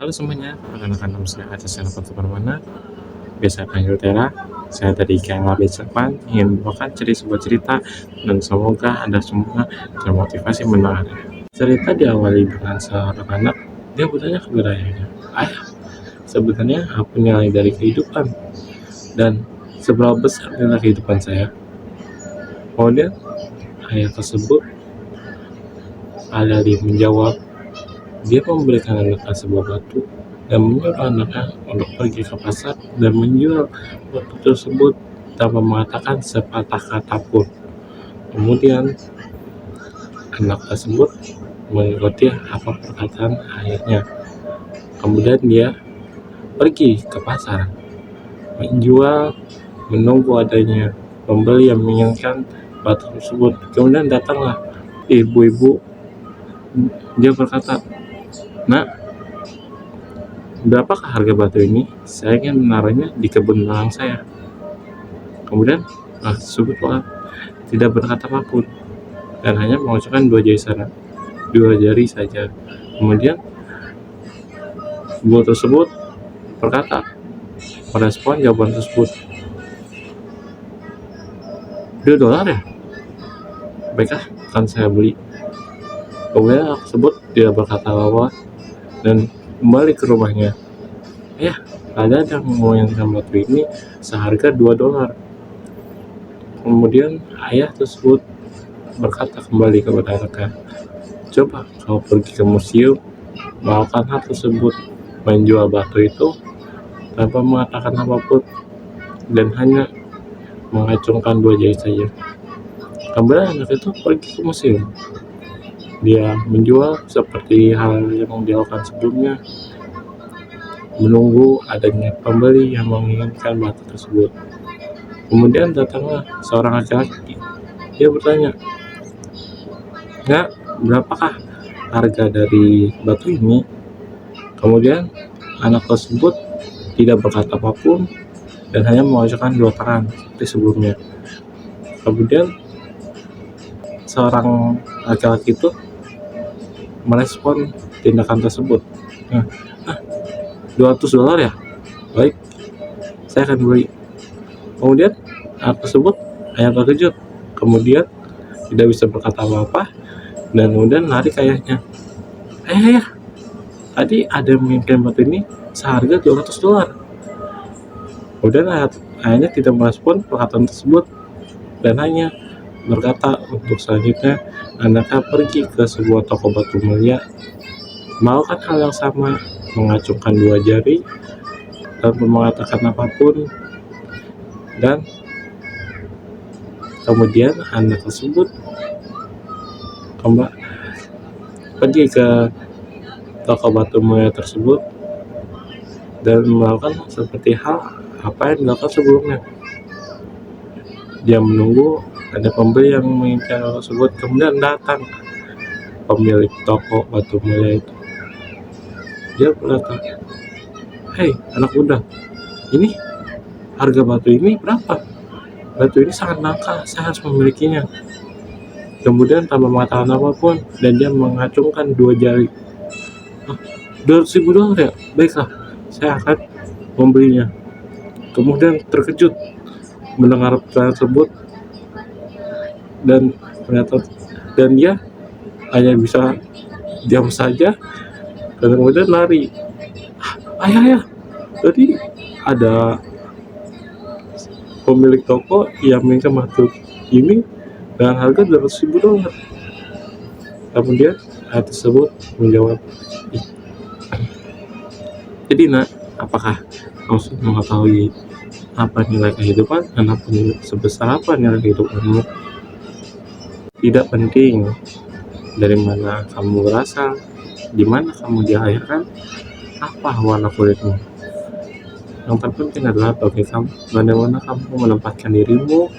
Halo semuanya, perkenalkan nama saya Aca Senopati Permana, biasa panggil Tera. Saya dari KMAB Serpan, ingin membawakan sebuah cerita, dan semoga Anda semua termotivasi mendengarnya. Cerita diawali dengan seorang anak, dia bertanya kepada ayahnya, "Ayah, sebenarnya apa nilai dari kehidupan? Dan seberapa besar nilai kehidupan saya?" Kemudian ayah tersebut alih-alih menjawab, dia memberikan anaknya sebuah batu dan menyuruh anaknya untuk pergi ke pasar dan menjual batu tersebut tanpa mengatakan sepatah kata pun. Kemudian anak tersebut mengikuti apa perkataan ayahnya. Kemudian dia pergi ke pasar, menjual, menunggu adanya pembeli yang menginginkan batu tersebut. Kemudian datanglah ibu-ibu, dia berkata, "Nak, berapakah harga batu ini? Saya ingin menaruhnya di kebun belakang saya." Kemudian anak tersebut tidak berkata apapun dan hanya mengucapkan dua jari saja. Kemudian ibu tersebut berkata, merespon jawaban tersebut, $2 ya? Baiklah, akan saya beli." Kemudian anak tersebut tidak berkata apa-apa dan kembali ke rumahnya. "Ayah, ada yang menginginkan batu ini seharga $2. Kemudian ayah tersebut berkata kembali kepada anaknya, "Coba kau pergi ke museum, melakukan hal tersebut, menjual batu itu tanpa mengatakan apapun dan hanya mengacungkan dua jari saja." Kemudian anak itu pergi ke museum. Dia menjual seperti hal yang dilakukan sebelumnya, menunggu adanya pembeli yang menginginkan batu tersebut. Kemudian datanglah seorang laki-laki. Dia bertanya, "Nak, berapakah harga dari batu ini?" Kemudian anak tersebut tidak berkata apapun dan hanya mengucapkan dua tangan seperti sebelumnya. Kemudian seorang laki-laki itu merespon tindakan tersebut. $200 ya? Baik, saya akan beli." Kemudian anak tersebut hanya terkejut, kemudian tidak bisa berkata apa-apa dan kemudian lari ke ayahnya. "Ayah, tadi ada yang menginginkan batu ini seharga $200. Kemudian ayahnya tidak merespon perkataan tersebut dan hanya berkata untuk selanjutnya anaknya pergi ke sebuah toko batu mulia, melakukan hal yang sama, mengacungkan dua jari tanpa mengatakan apapun, dan kemudian anak tersebut pergi ke toko batu mulia tersebut dan melakukan seperti hal apa yang dilakukan sebelumnya. Dia menunggu ada pembeli yang menginginkan hal tersebut. Kemudian datang pemilik toko batu mulia itu. Dia berkata, "Hei anak muda, ini harga batu ini berapa? Batu ini sangat langka, saya harus memilikinya." Kemudian tanpa mengatakan apapun dan dia mengacungkan dua jari. $200.000 ya? Baiklah, saya akan membelinya." Kemudian terkejut mendengar pertanyaan tersebut dan dia hanya bisa diam saja dan kemudian lari. Ayah, tadi ada pemilik toko yang minta batu ini dengan harga $200.000. Kemudian ayah tersebut menjawab, "Jadi nak, apakah kamu sudah mengetahui apa nilai kehidupan dan sebesar apa nilai kehidupanmu? Tidak penting dari mana kamu berasal, di mana kamu dilahirkan, apa warna kulitmu. Yang terpenting adalah bagaimana kamu menempatkan dirimu,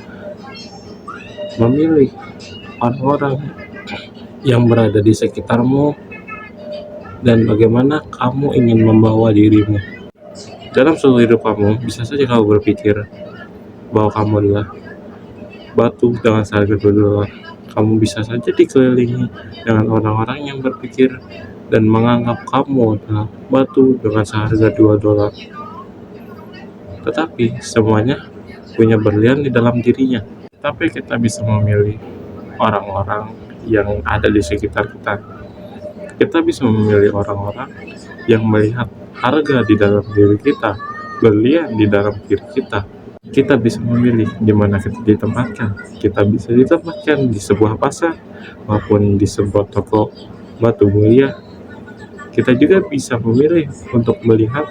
memilih orang-orang yang berada di sekitarmu, dan bagaimana kamu ingin membawa dirimu. Dalam seluruh hidup kamu, bisa saja kamu berpikir bahwa kamu adalah batu dengan seharga $2. Kamu bisa saja dikelilingi dengan orang-orang yang berpikir dan menganggap kamu adalah batu dengan seharga $2. Tetapi semuanya punya berlian di dalam dirinya. Tapi kita bisa memilih orang-orang yang ada di sekitar kita. Kita bisa memilih orang-orang yang melihat harga di dalam diri kita, berlian di dalam diri kita. Kita bisa memilih di mana kita ditempatkan. Kita bisa ditempatkan di sebuah pasar maupun di sebuah toko batu mulia. Kita juga bisa memilih untuk melihat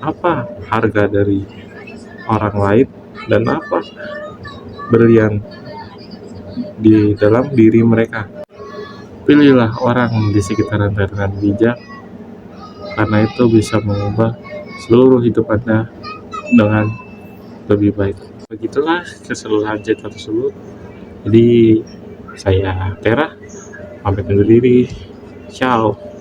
apa harga dari orang lain dan apa berlian di dalam diri mereka. Pilihlah orang di sekitar Anda dengan bijak, karena itu bisa mengubah seluruh hidup Anda dengan lebih baik. Begitulah keseluruhan cerita tersebut. Jadi saya Tera pamit undur diri. Ciao.